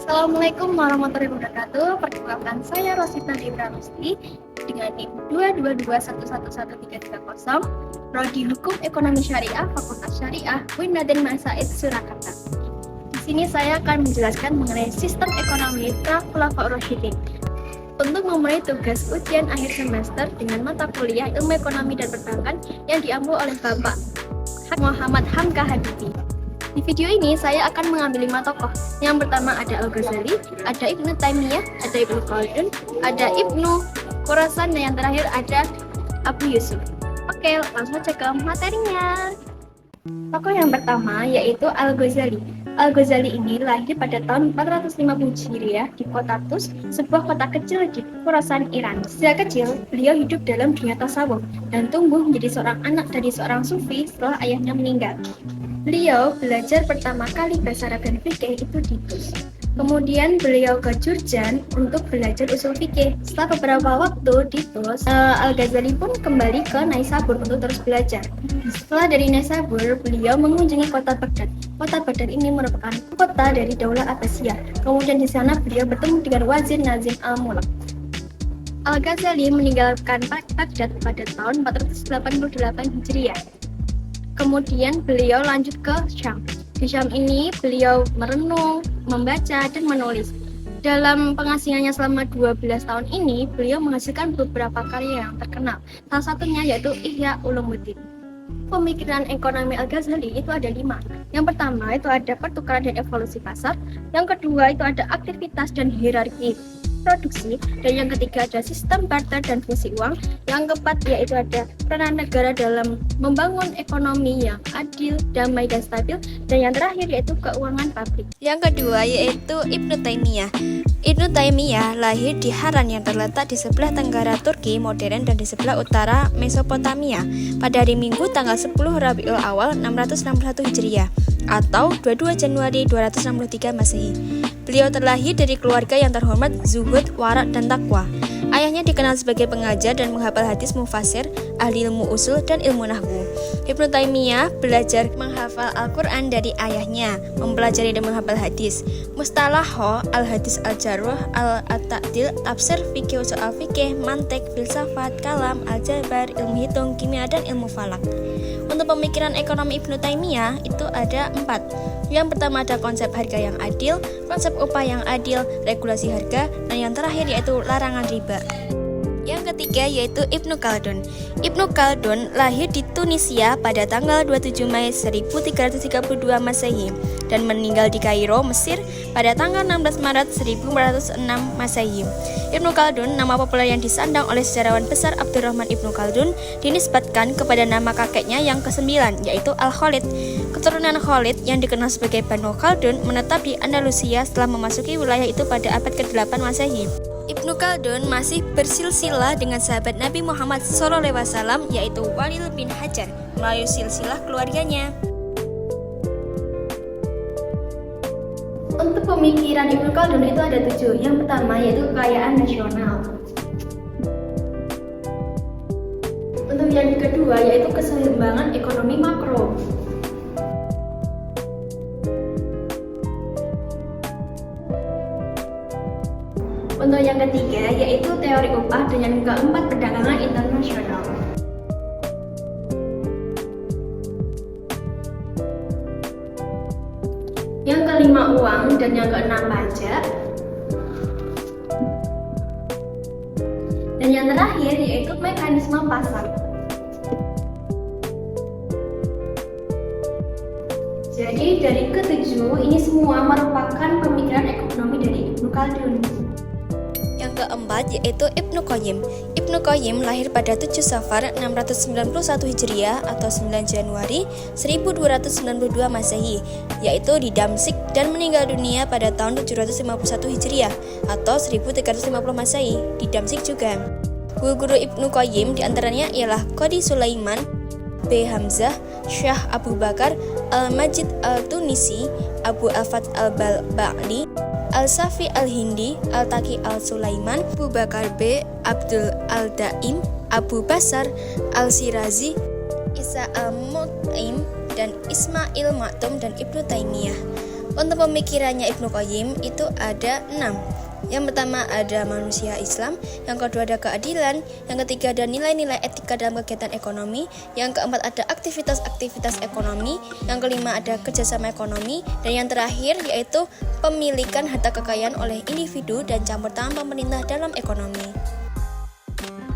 Assalamualaikum warahmatullahi wabarakatuh. Perkenalkan saya Rosita Dewi Rusti dengan NIM 222111330, Prodi Hukum Ekonomi Syariah, Fakultas Syariah, UIN Raden Masaid Surakarta. Di sini saya akan menjelaskan mengenai sistem ekonomi Khulafaur Rasyidin. Untuk memulai tugas ujian akhir semester dengan mata kuliah Ilmu Ekonomi dan Perbankan yang diambil oleh Bapak Muhammad Hamka Habibi. Di video ini saya akan mengambil 5 tokoh. Yang pertama ada Al-Ghazali, ada Ibnu Taimiyah, ada Ibnu Khaldun, ada Ibnu Khurasan, dan yang terakhir ada Abu Yusuf. Oke, langsung saja ke materinya. Tokoh yang pertama yaitu Al-Ghazali. Al-Ghazali ini lahir pada tahun 450 Hijriah di kota Tus, sebuah kota kecil di Khurasan, Iran. Sejak kecil, beliau hidup dalam dunia tasawuf dan tumbuh menjadi seorang anak dari seorang sufi setelah ayahnya meninggal. Beliau belajar pertama kali bahasa Arab dan fikih itu di Tus. Kemudian beliau ke Jurjan untuk belajar usul fikih. Setelah beberapa waktu di Tus, Al-Ghazali pun kembali ke Naisabur untuk terus belajar. Setelah dari Naisabur, beliau mengunjungi kota Baghdad. Kota Baghdad ini merupakan kota dari Daulah Abbasiyah. Kemudian di sana beliau bertemu dengan Wazir Nazim Al-Mulk. Al-Ghazali meninggalkan Baghdad pada tahun 488 Hijriah. Kemudian beliau lanjut ke Syam. Di Syam ini beliau merenung, membaca, dan menulis. Dalam pengasingannya selama 12 tahun ini, beliau menghasilkan beberapa karya yang terkenal. Salah satunya yaitu Ihya Ulumuddin. Pemikiran ekonomi Al-Ghazali itu ada 5. Yang pertama itu ada pertukaran dan evolusi pasar. Yang kedua itu ada aktivitas dan hierarki produksi, dan yang ketiga ada sistem barter dan fungsi uang. Yang keempat yaitu ada peranan negara dalam membangun ekonomi yang adil, damai, dan stabil, dan yang terakhir yaitu keuangan publik. Yang kedua yaitu Ibnu Taimiyah. Ibnu Taimiyah lahir di Haran yang terletak di sebelah tenggara Turki modern dan di sebelah utara Mesopotamia pada hari Minggu tanggal 10 Rabiul Awal 661 Hijriah atau 22 Januari 263 Masehi. Beliau terlahir dari keluarga yang terhormat, zuhud, warak, dan takwa. Ayahnya dikenal sebagai pengajar dan menghafal hadis mufasir, ahli ilmu usul, dan ilmu nahwu. Ibnu Taimiyah belajar menghafal Al-Quran dari ayahnya, mempelajari dan menghafal hadis, mustalaho, al-hadis, al-jarwah, al-ta'dil, tafsir, fikih, usul al-fikih, mantek, filsafat, kalam, al-jabar, ilmu hitung, kimia, dan ilmu falak. Untuk pemikiran ekonomi Ibnu Taimiyah itu ada 4. Yang pertama ada konsep harga yang adil, konsep upah yang adil, regulasi harga, dan yang terakhir yaitu larangan riba. Yang ketiga yaitu Ibnu Khaldun. Ibnu Khaldun lahir di Tunisia pada tanggal 27 Mei 1332 Masehi dan meninggal di Kairo, Mesir pada tanggal 16 Maret 1406 Masehi. Ibnu Khaldun, nama populer yang disandang oleh sejarawan besar Abdurrahman Ibnu Khaldun, dinisbatkan kepada nama kakeknya yang ke-9 yaitu Al-Khalid. Keturunan Khalid yang dikenal sebagai Banu Khaldun menetap di Andalusia setelah memasuki wilayah itu pada abad ke-8 Masehi. Ibnu Khaldun masih bersilsilah dengan sahabat Nabi Muhammad SAW yaitu Walid bin Hajar melalui silsilah keluarganya. Untuk pemikiran Ibnu Khaldun itu ada 7. Yang pertama yaitu kekayaan nasional. Untuk yang kedua yaitu keseimbangan ekonomi makro. Untuk yang ketiga yaitu teori upah, dan yang keempat perdagangan internasional. Yang kelima uang, dan yang keenam pajak. Dan yang terakhir yaitu mekanisme pasar. Jadi dari ketujuh ini semua merupakan pemikiran ekonomi dari Ibnu Khaldun. Yang keempat yaitu Ibnu Qayyim. Ibnu Qayyim lahir pada 7 Safar 691 Hijriah atau 9 Januari 1292 Masehi, yaitu di Damsyik, dan meninggal dunia pada tahun 751 Hijriah atau 1350 Masehi di Damsyik juga. Guru-guru Ibnu Qayyim diantaranya ialah Qadi Sulaiman, B. Hamzah, Syah Abu Bakar, Al-Majid Al-Tunisi, Abu Afat Al-Ba'li, Al-Safi Al-Hindi, Al-Taqi Al-Sulaiman, Abu Bakar B. Abdul Al-Daim, Abu Basar Al-Sirazi, Isa Al-Mut'im, dan Ismail Maktum, dan Ibnu Taimiyah. Untuk pemikirannya Ibnu Qayyim itu ada 6. Yang pertama ada manusia Islam, yang kedua ada keadilan, yang ketiga ada nilai-nilai etika dalam kegiatan ekonomi, yang keempat ada aktivitas-aktivitas ekonomi, yang kelima ada kerjasama ekonomi, dan yang terakhir yaitu pemilikan harta kekayaan oleh individu dan campur tangan pemerintah dalam ekonomi.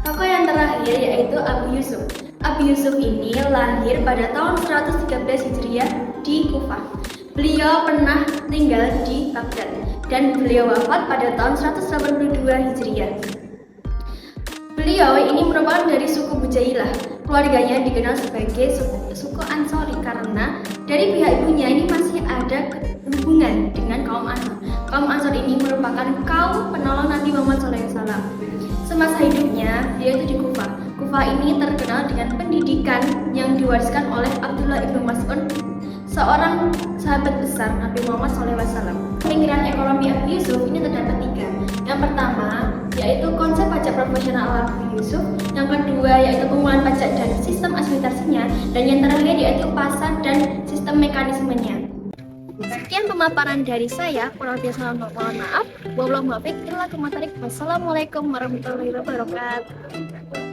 Tokoh yang terakhir yaitu Abu Yusuf. Abu Yusuf ini lahir pada tahun 113 Hijriah di Kufah. Beliau pernah tinggal di Baghdad dan beliau wafat pada tahun 182 Hijriah. Beliau ini merupakan dari suku Bujailah. Keluarganya dikenal sebagai suku Ansori karena dari pihak ibunya ini masih ada hubungan dengan kaum Ansor. Kaum Ansor ini merupakan kaum penolong Nabi Muhammad SAW. Semasa hidupnya, dia itu di Kufah. Kufah ini terkenal dengan pendidikan yang diwariskan oleh Abdullah ibnu Mas'ud, seorang sahabat besar Nabi Muhammad SAW. Pemikiran ekonomi Abu Yusuf ini terdapat 3. Yang pertama yaitu konsep pajak profesional Abu Yusuf, yang kedua yaitu pengumpulan pajak dan sistem administrasinya, dan yang terakhir yaitu pasar dan sistem mekanismenya. Sekian pemaparan dari saya, kurang lebih mohon maaf. Wassalamualaikum warahmatullahi wabarakatuh.